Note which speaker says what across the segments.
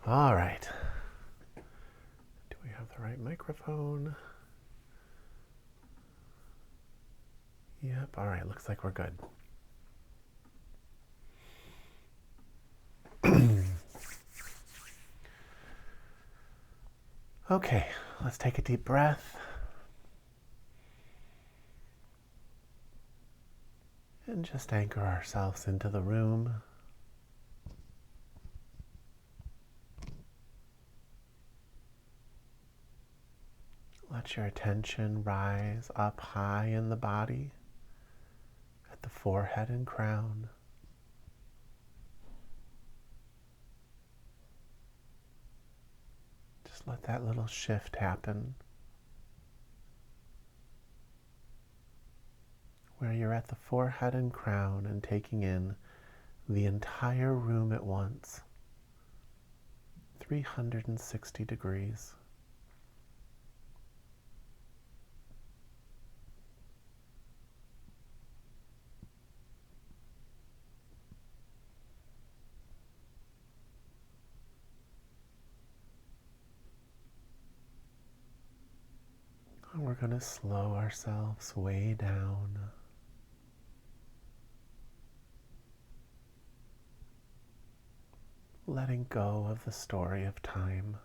Speaker 1: All right. Do we have the right microphone? Yep. All right. Looks like we're good. Okay. Let's take a deep breath. And just anchor ourselves into the room. Let your attention rise up high in the body at the forehead and crown. Just let that little shift happen where you're at the forehead and crown and taking in the entire room at once, 360 degrees. And we're going to slow ourselves way down. Letting go of the story of time.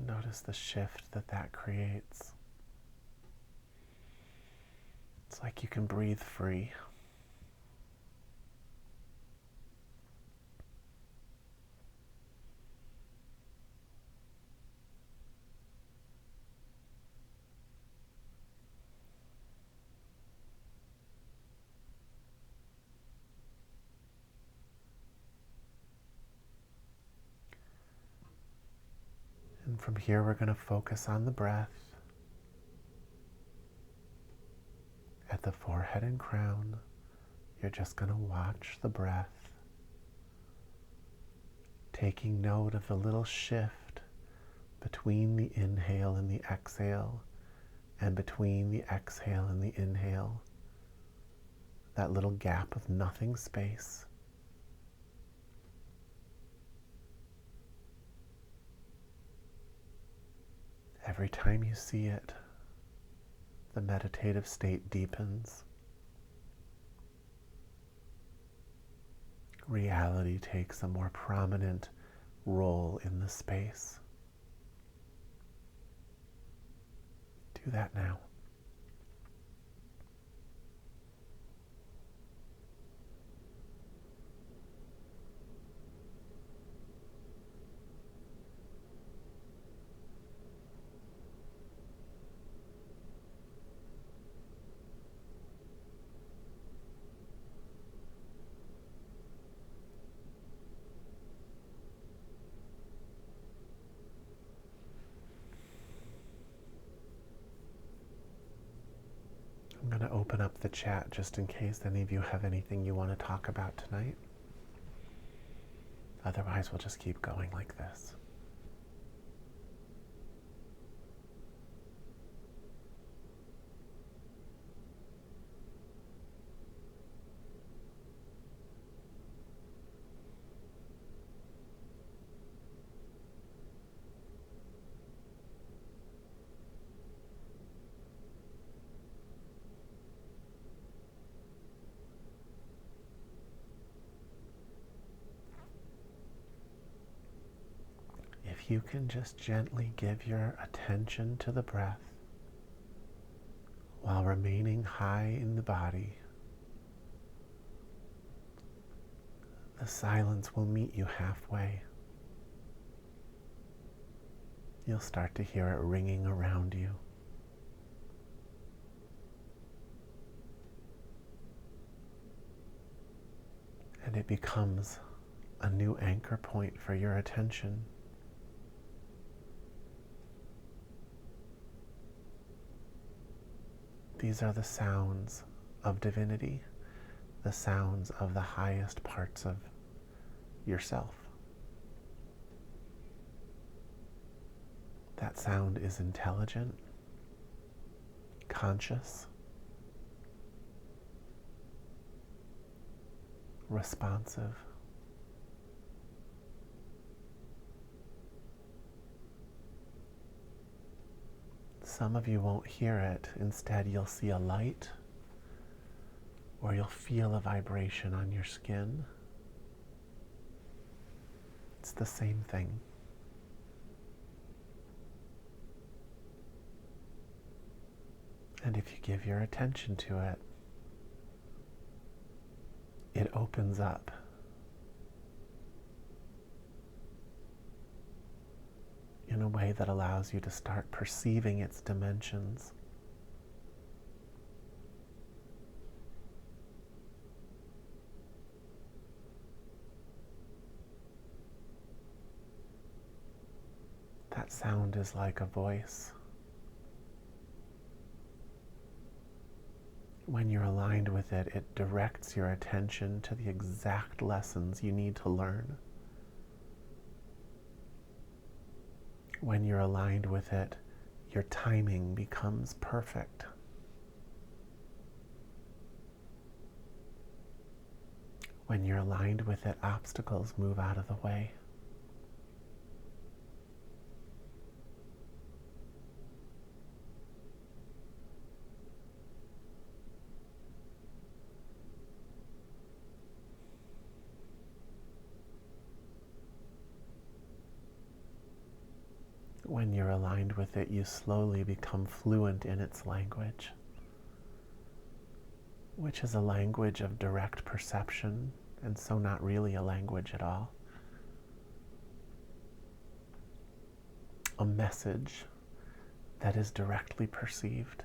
Speaker 1: Notice the shift that creates. It's like you can breathe free. And from here, we're going to focus on the breath at the forehead and crown. You're just going to watch the breath, taking note of the little shift between the inhale and the exhale, and between the exhale and the inhale. That little gap of nothing space. Every time you see it, the meditative state deepens. Reality takes a more prominent role in the space. Do that now. I'm going to open up the chat just in case any of you have anything you want to talk about tonight. Otherwise, we'll just keep going like this. If you can just gently give your attention to the breath while remaining high in the body, the silence will meet you halfway. You'll start to hear it ringing around you. And it becomes a new anchor point for your attention. These are the sounds of divinity, the sounds of the highest parts of yourself. That sound is intelligent, conscious, responsive. Some of you won't hear it. Instead, you'll see a light, or you'll feel a vibration on your skin. It's the same thing. And if you give your attention to it, it opens up. In a way that allows you to start perceiving its dimensions. That sound is like a voice. When you're aligned with it, it directs your attention to the exact lessons you need to learn. When you're aligned with it, your timing becomes perfect. When you're aligned with it, obstacles move out of the way. When you're aligned with it, you slowly become fluent in its language, which is a language of direct perception, and so not really a language at all. A message that is directly perceived,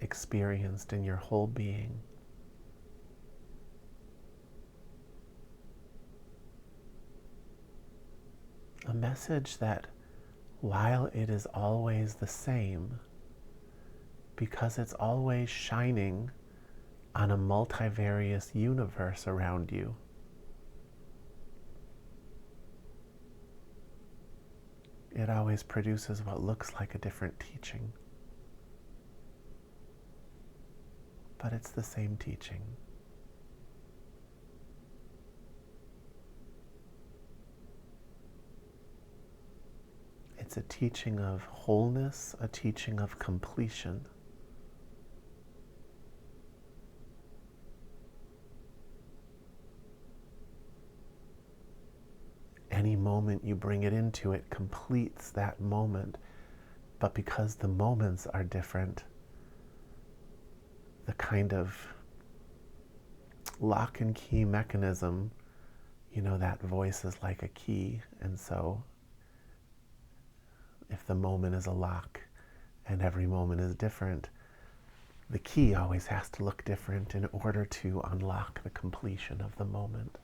Speaker 1: experienced in your whole being. A message that, while it is always the same, because it's always shining on a multivarious universe around you, it always produces what looks like a different teaching. But it's the same teaching. It's a teaching of wholeness, a teaching of completion. Any moment you bring it into, it completes that moment. But because the moments are different, the kind of lock and key mechanism, that voice is like a key. And so if the moment is a lock and every moment is different, the key always has to look different in order to unlock the completion of the moment.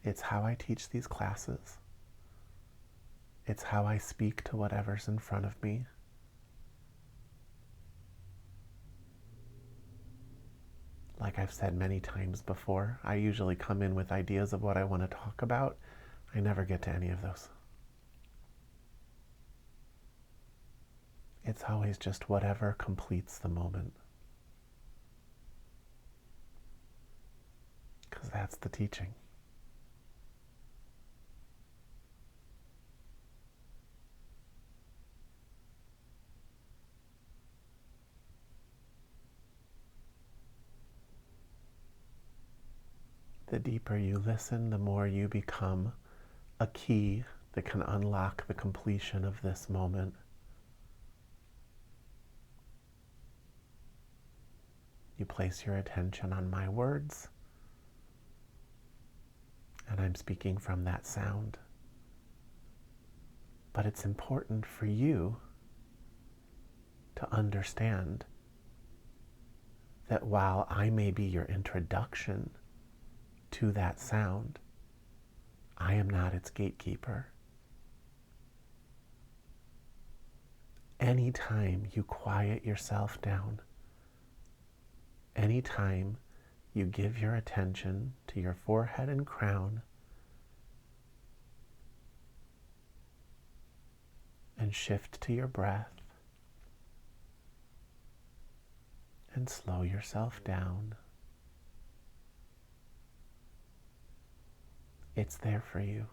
Speaker 1: It's how I teach these classes. It's how I speak to whatever's in front of me. Like I've said many times before, I usually come in with ideas of what I want to talk about. I never get to any of those. It's always just whatever completes the moment. Because that's the teaching. The deeper you listen, the more you become a key that can unlock the completion of this moment. You place your attention on my words, and I'm speaking from that sound. But it's important for you to understand that while I may be your introduction to that sound, I am not its gatekeeper. anytime you quiet yourself down, anytime you give your attention to your forehead and crown and shift to your breath and slow yourself down, it's there for you.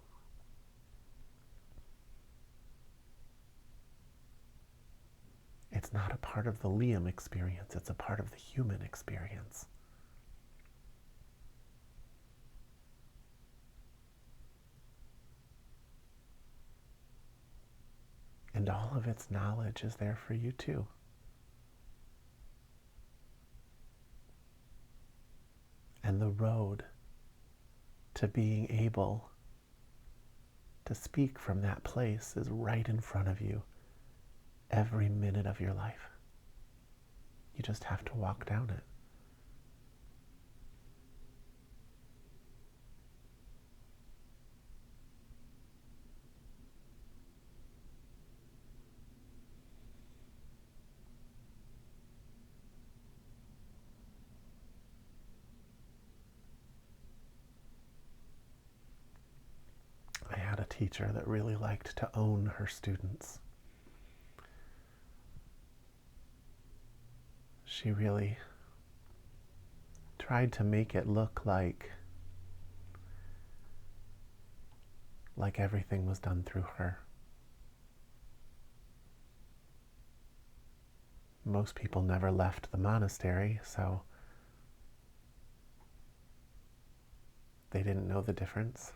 Speaker 1: It's not a part of the Liam experience, it's a part of the human experience. And all of its knowledge is there for you too. And the road to being able to speak from that place is right in front of you every minute of your life. You just have to walk down it. I had a teacher that really liked to own her students. She really tried to make it look like everything was done through her. Most people never left the monastery, so they didn't know the difference.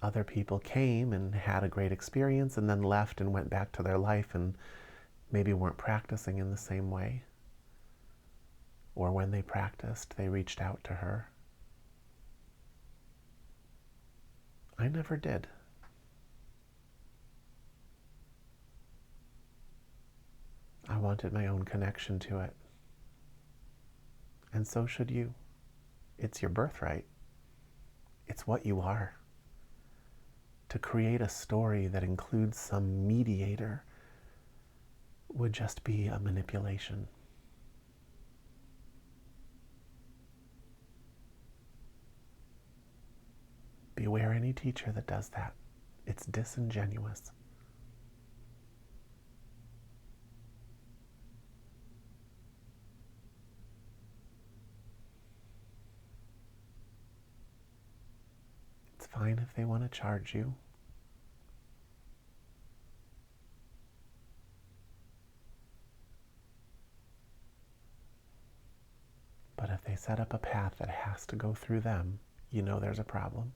Speaker 1: Other people came and had a great experience and then left and went back to their life and maybe weren't practicing in the same way. Or when they practiced, they reached out to her. I never did. I wanted my own connection to it. And so should you. It's your birthright. It's what you are. To create a story that includes some mediator would just be a manipulation. Beware any teacher that does that. It's disingenuous. It's fine if they want to charge you. But if they set up a path that has to go through them, you know there's a problem.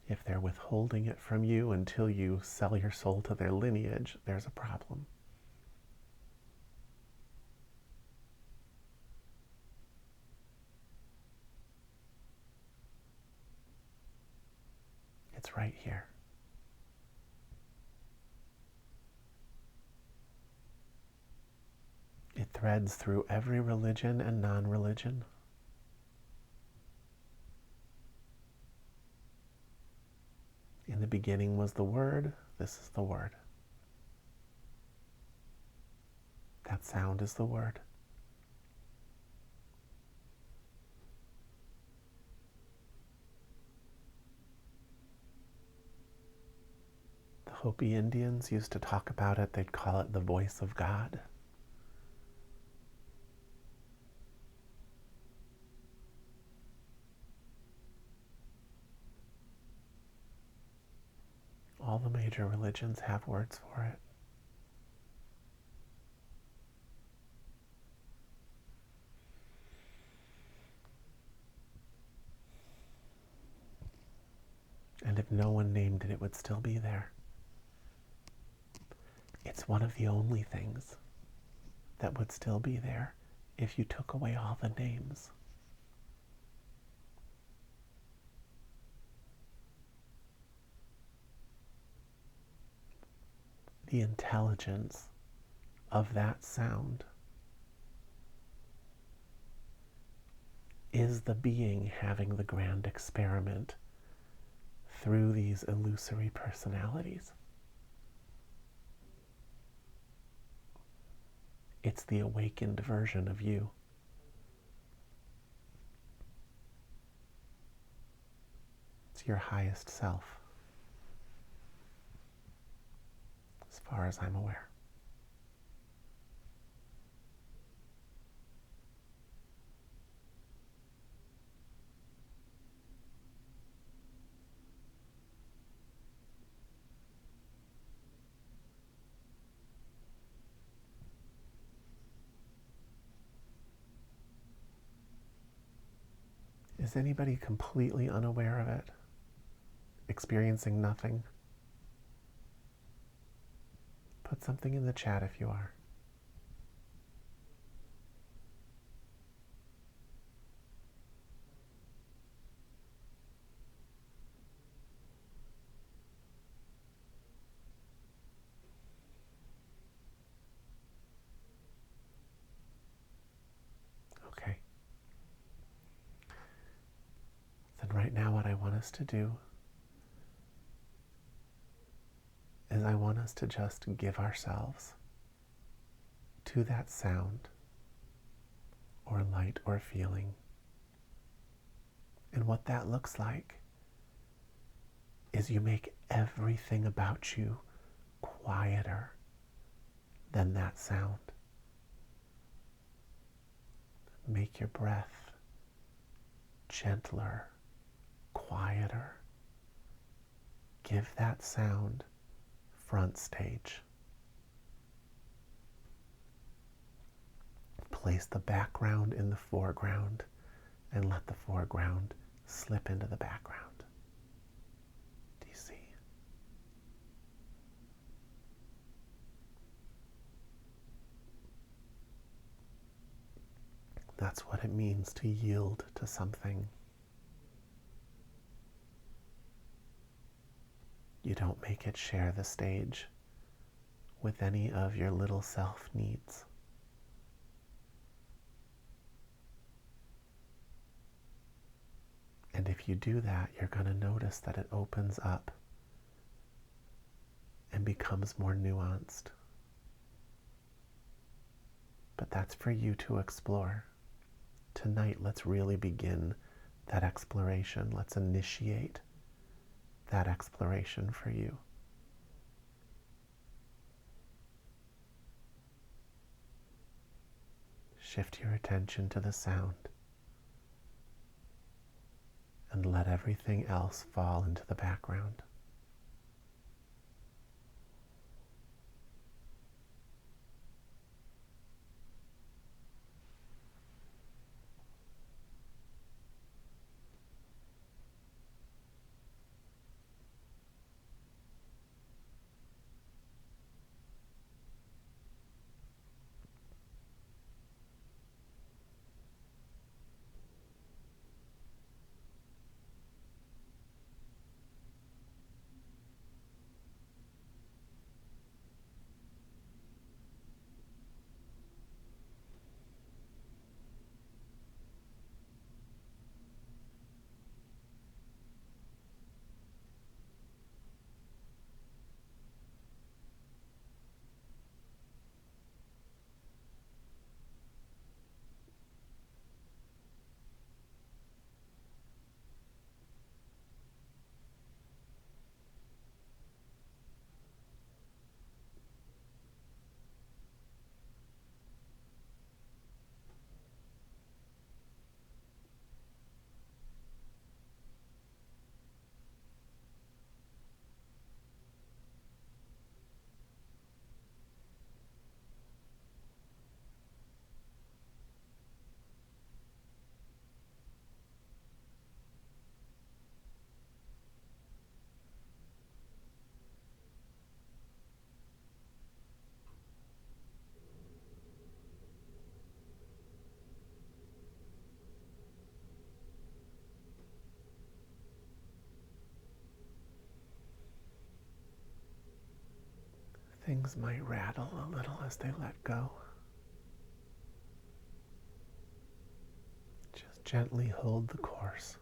Speaker 1: If they're withholding it from you until you sell your soul to their lineage, there's a problem. It's right here. It threads through every religion and non-religion. In the beginning was the Word. This is the Word. That sound is the Word. The Hopi Indians used to talk about it. They'd call it the voice of God. All the major religions have words for it. And if no one named it, it would still be there. It's one of the only things that would still be there if you took away all the names. The intelligence of that sound is the being having the grand experiment through these illusory personalities. It's the awakened version of you. It's your highest self, as far as I'm aware. Is anybody completely unaware of it? Experiencing nothing? Put something in the chat if you are. Okay. Then right now what I want us to do is I want us to just give ourselves to that sound or light or feeling. And what that looks like is you make everything about you quieter than that sound. Make your breath gentler, quieter. Give that sound front stage. Place the background in the foreground and let the foreground slip into the background. Do you see? That's what it means to yield to something. You don't make it share the stage with any of your little self needs. And if you do that, you're going to notice that it opens up and becomes more nuanced. But that's for you to explore. Tonight, let's really begin that exploration. Let's initiate that exploration for you. Shift your attention to the sound and let everything else fall into the background. Things might rattle a little as they let go. Just Gently hold the course.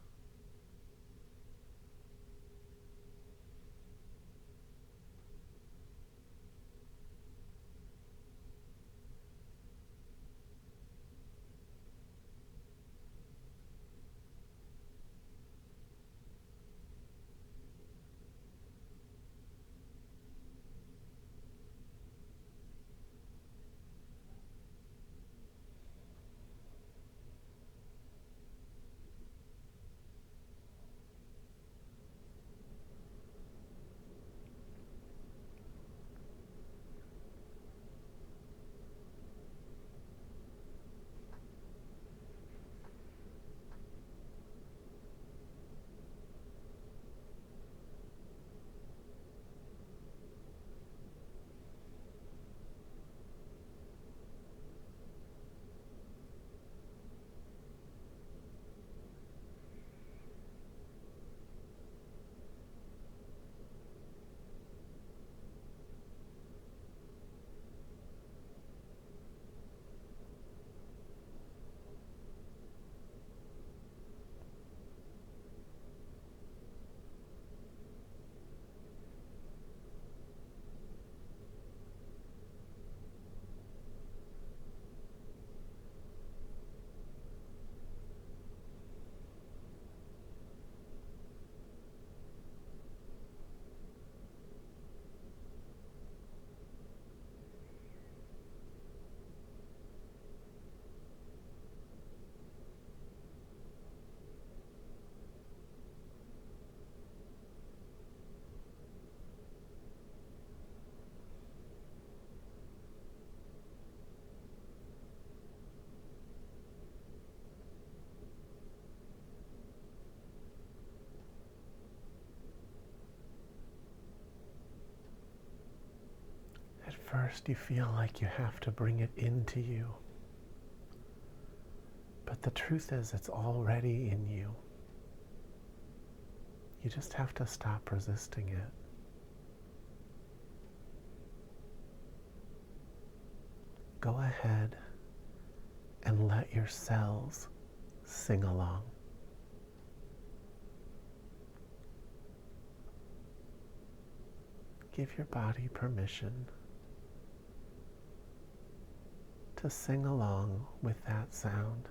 Speaker 1: At first, you feel like you have to bring it into you. But the truth is, it's already in you. You just have to stop resisting it. Go ahead and let your cells sing along. Give your body permission to sing along with that sound.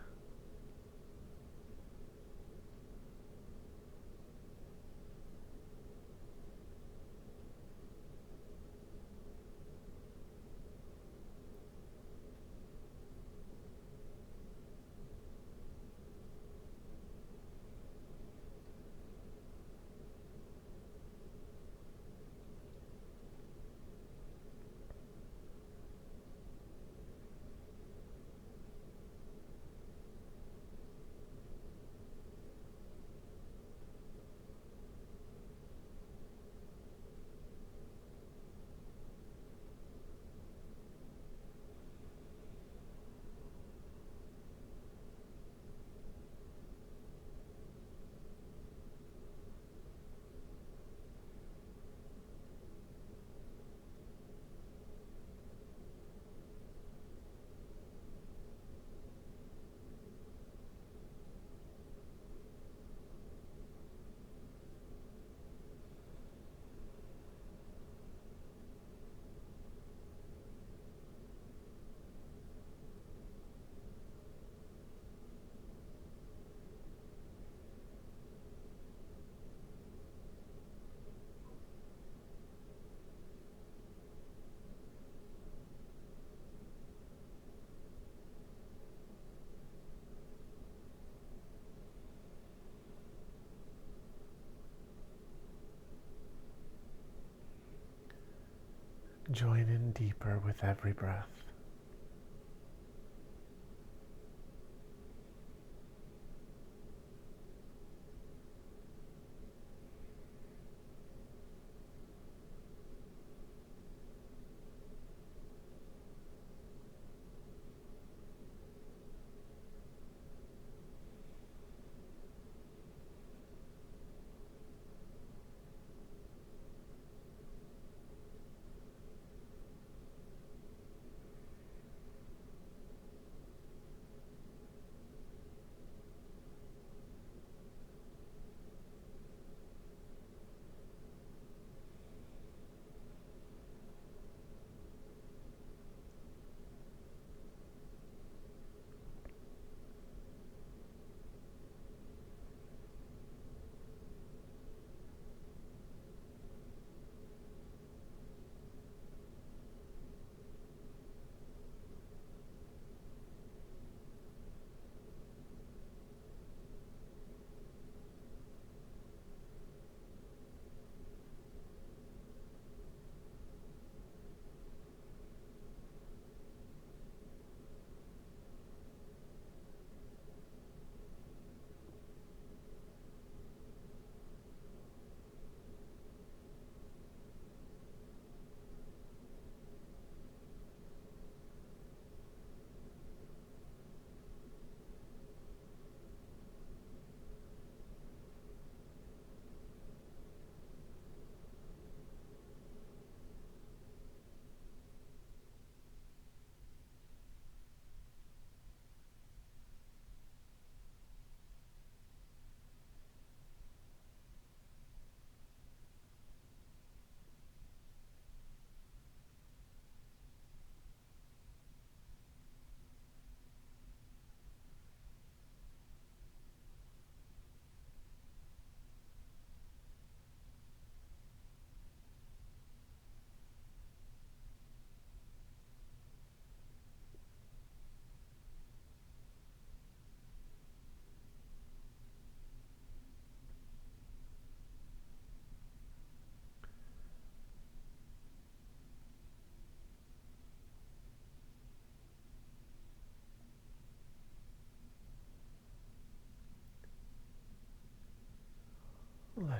Speaker 1: Join in deeper with every breath.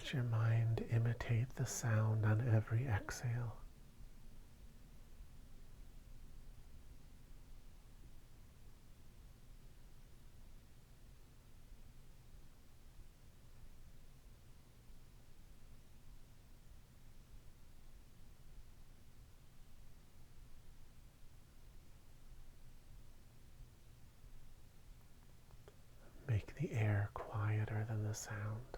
Speaker 1: Let your mind imitate the sound on every exhale. Make the air quieter than the sound.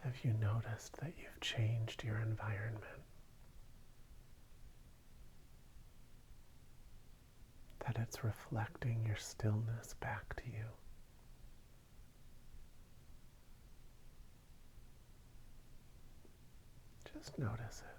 Speaker 1: Have you noticed that you've changed your environment? That it's reflecting your stillness back to you? Just notice it.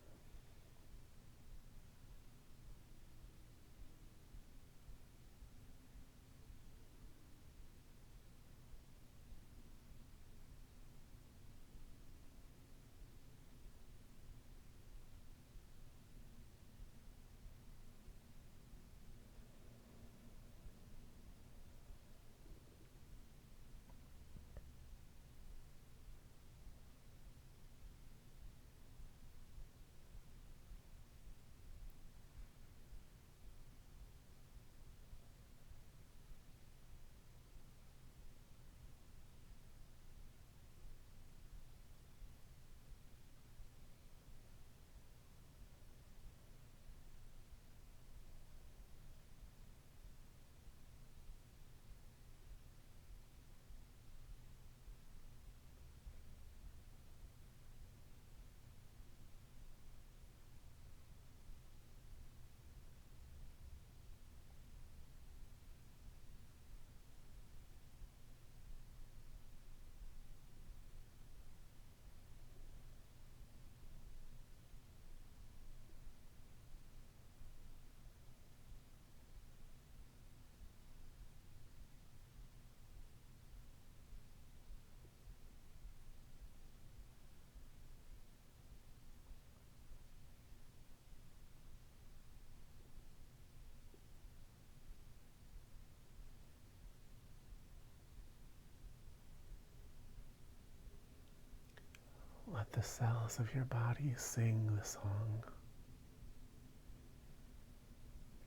Speaker 1: Let the cells of your body sing the song.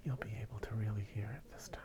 Speaker 1: You'll be able to really hear it this time.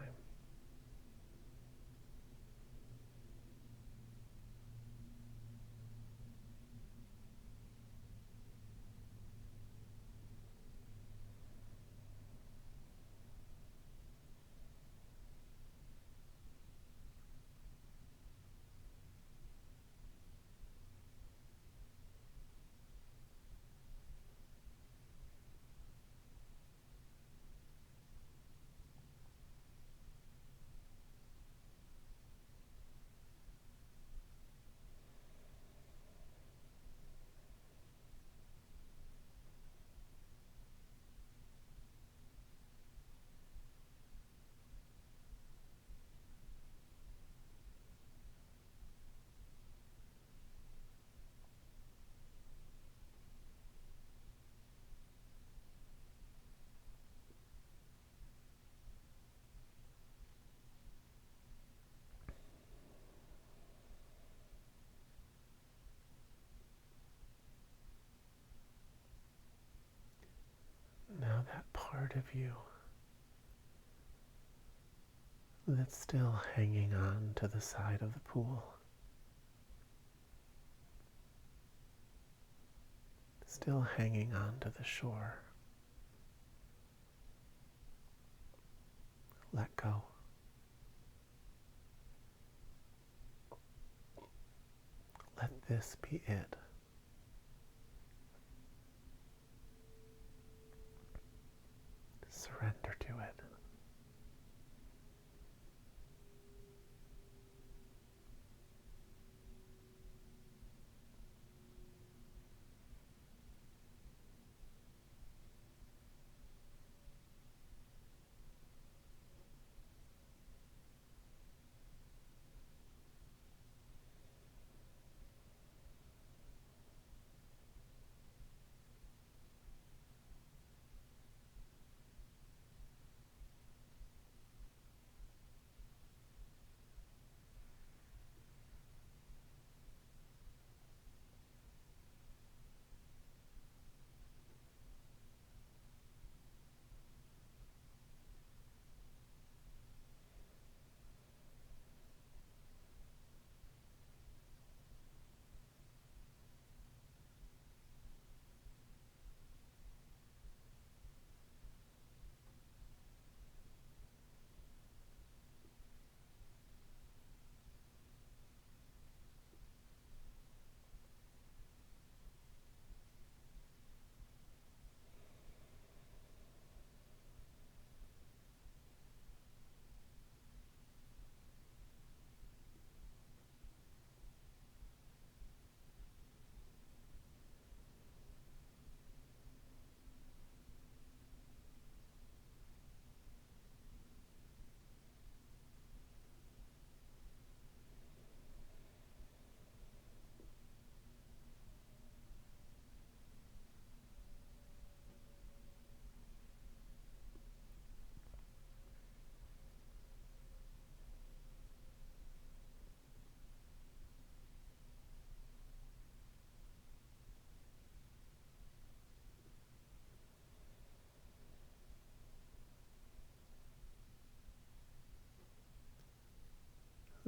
Speaker 1: Now that part of you that's still hanging on to the side of the pool, still hanging on to the shore, let go. Let this be it. Surrender to it.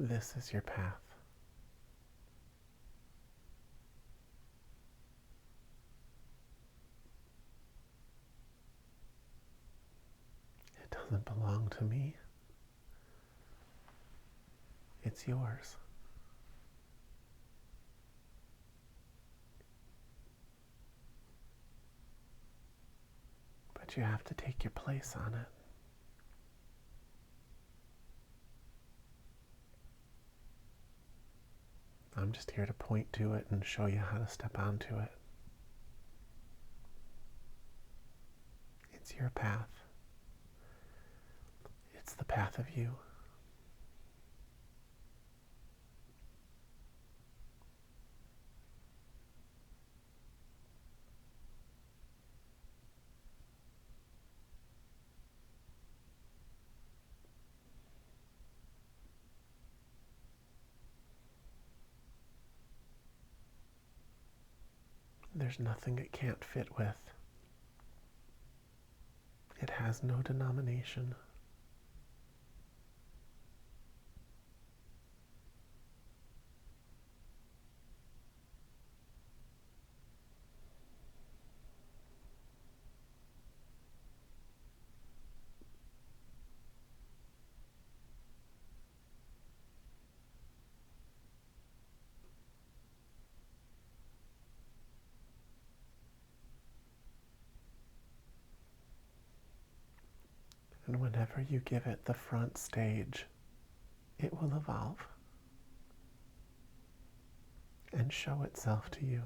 Speaker 1: This is your path. It doesn't belong to me. It's yours. But you have to take your place on it. I'm just here to point to it and show you how to step onto it. It's your path. It's the path of you. There's nothing it can't fit with. It has no denomination. And whenever you give it the front stage, it will evolve and show itself to you.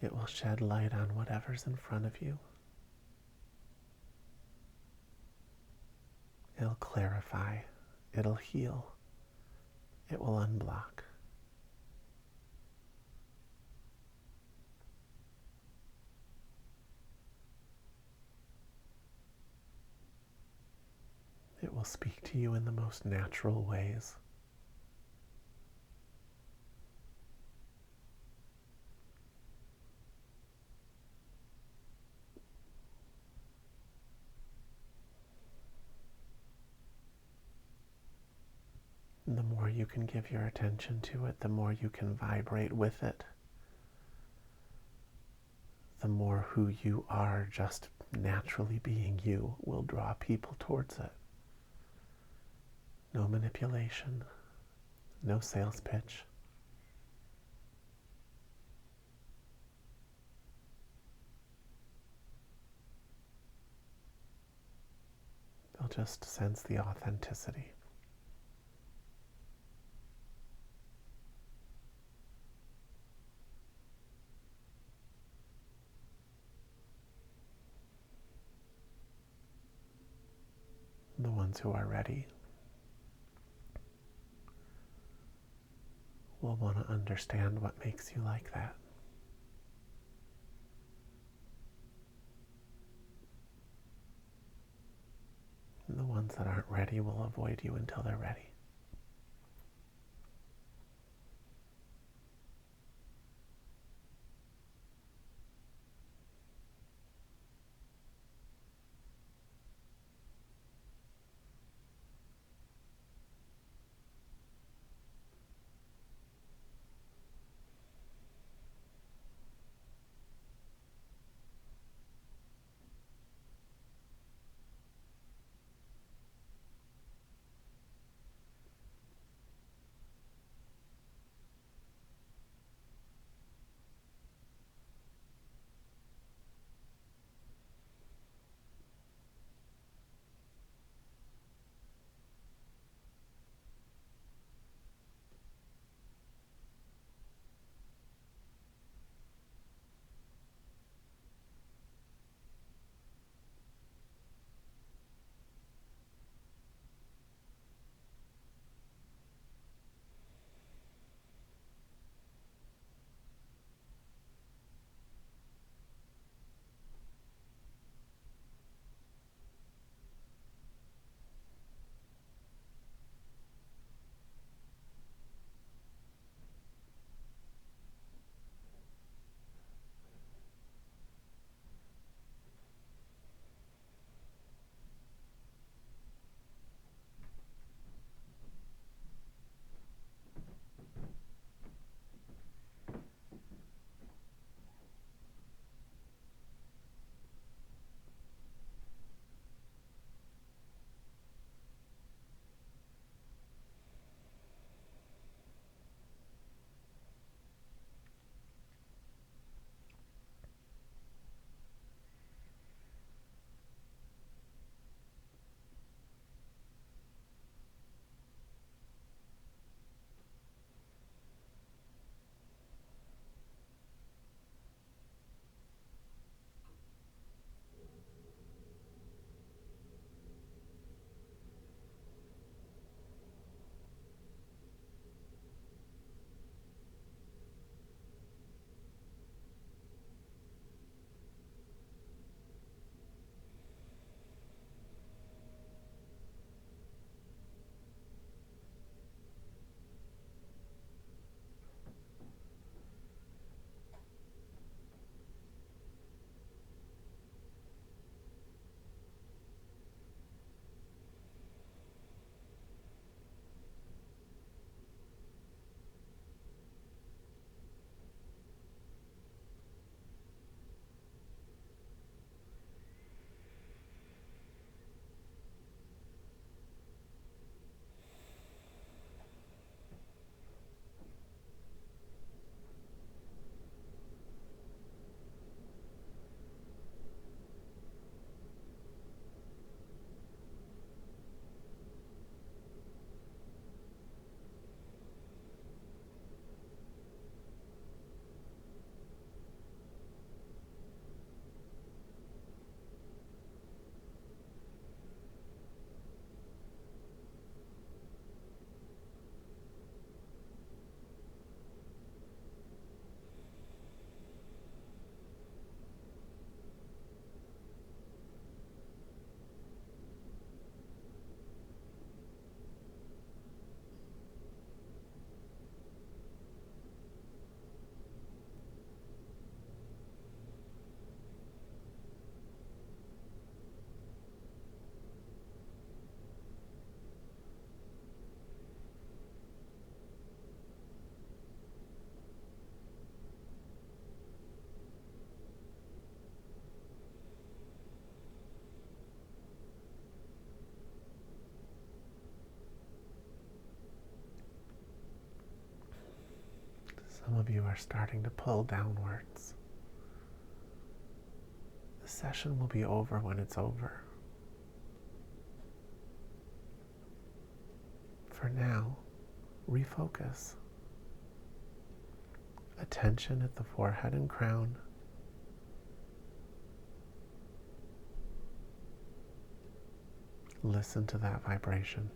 Speaker 1: It will shed light on whatever's in front of you. It'll clarify. It'll heal. It will unblock. It will speak to you in the most natural ways. And the more you can give your attention to it, the more you can vibrate with it, the more who you are just naturally being you will draw people towards it. No manipulation, no sales pitch. They'll just sense the authenticity. The ones who are ready will want to understand what makes you like that. And the ones that aren't ready will avoid you until they're ready. of you are starting to pull downwards. The session will be over when it's over. For now, refocus. Attention at the forehead and crown. Listen to that vibration.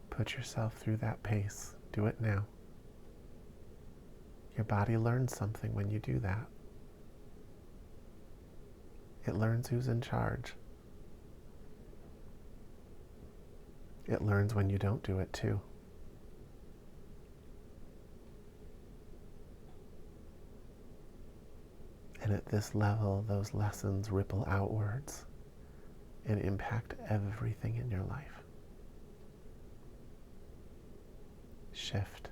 Speaker 1: Put yourself through that pace. Do it now. Your body learns something when you do that. It learns who's in charge. It learns when you don't do it too. And at this level, those lessons ripple outwards and impact everything in your life. Shift.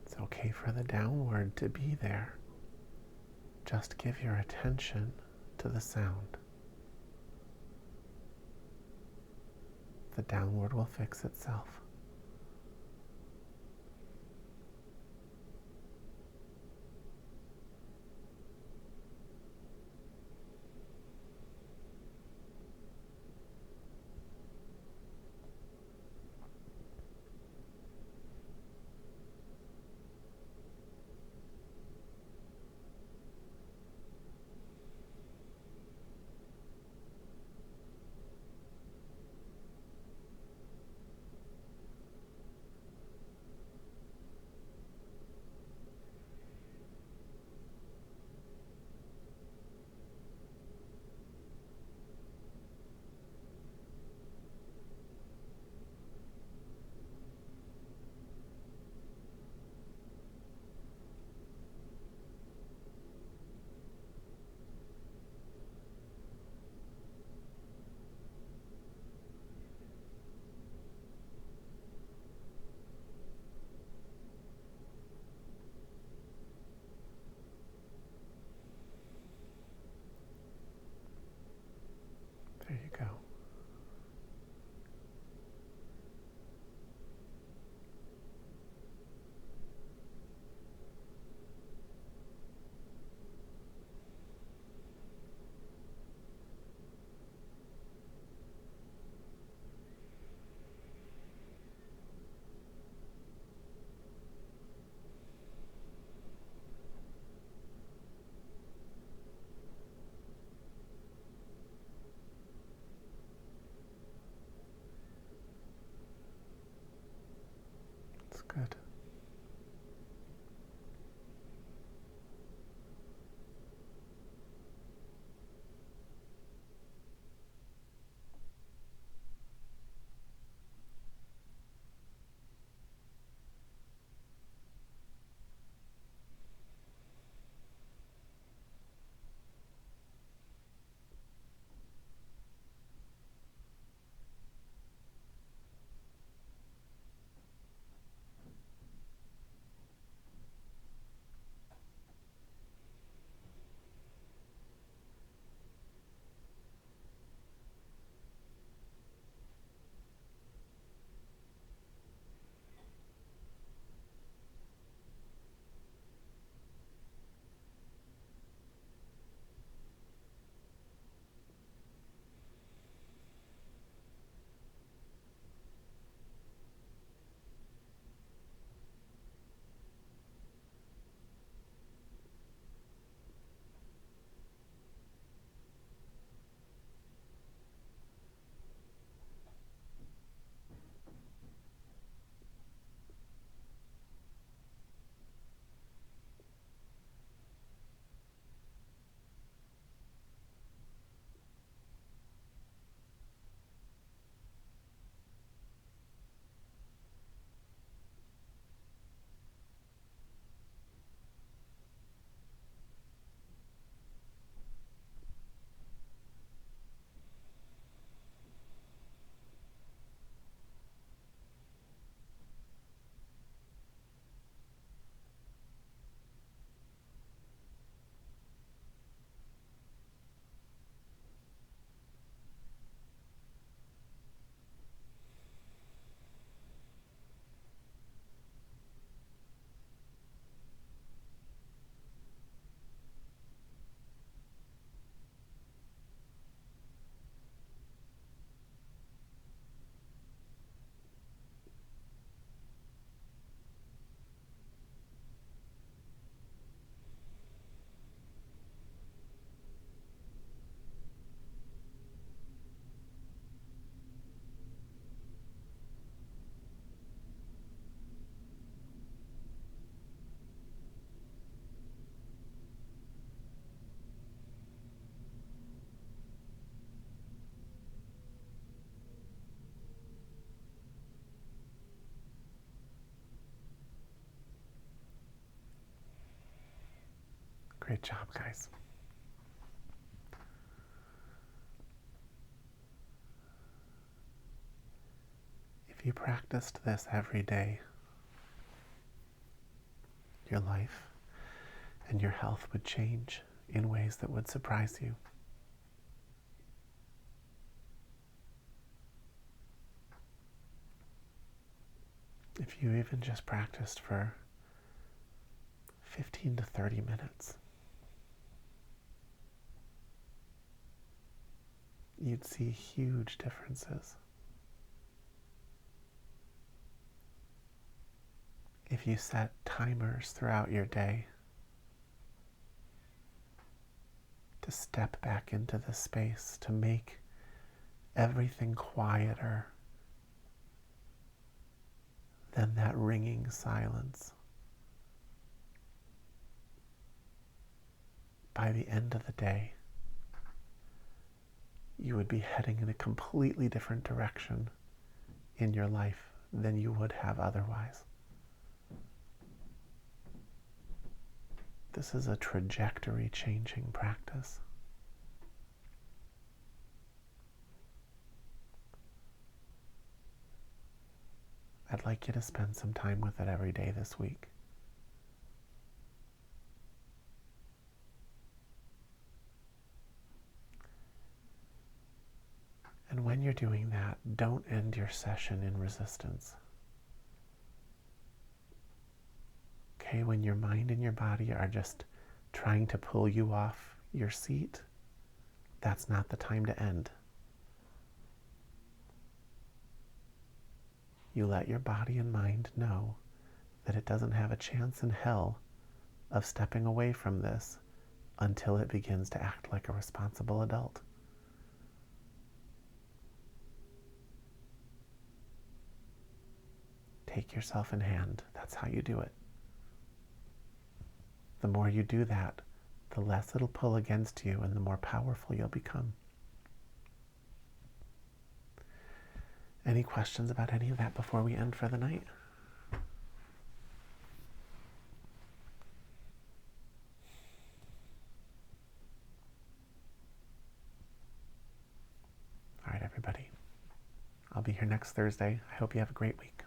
Speaker 1: It's okay for the downward to be there. Just give your attention to the sound. The downward will fix itself. There you go. It's good. Great job, guys. If you practiced this every day, your life and your health would change in ways that would surprise you. If you even just practiced for 15 to 30 minutes, you'd see huge differences. If you set timers throughout your day to step back into the space, to make everything quieter than that ringing silence, by the end of the day, you would be heading in a completely different direction in your life than you would have otherwise. This is a trajectory changing practice. I'd like you to spend some time with it every day this week. And when you're doing that, don't end your session in resistance. Okay, when your mind and your body are just trying to pull you off your seat, that's not the time to end. You let your body and mind know that it doesn't have a chance in hell of stepping away from this until it begins to act like a responsible adult. Take yourself in hand. That's how you do it. The more you do that, the less it'll pull against you and the more powerful you'll become. Any questions about any of that before we end for the night? All right, everybody. I'll be here next Thursday. I hope you have a great week.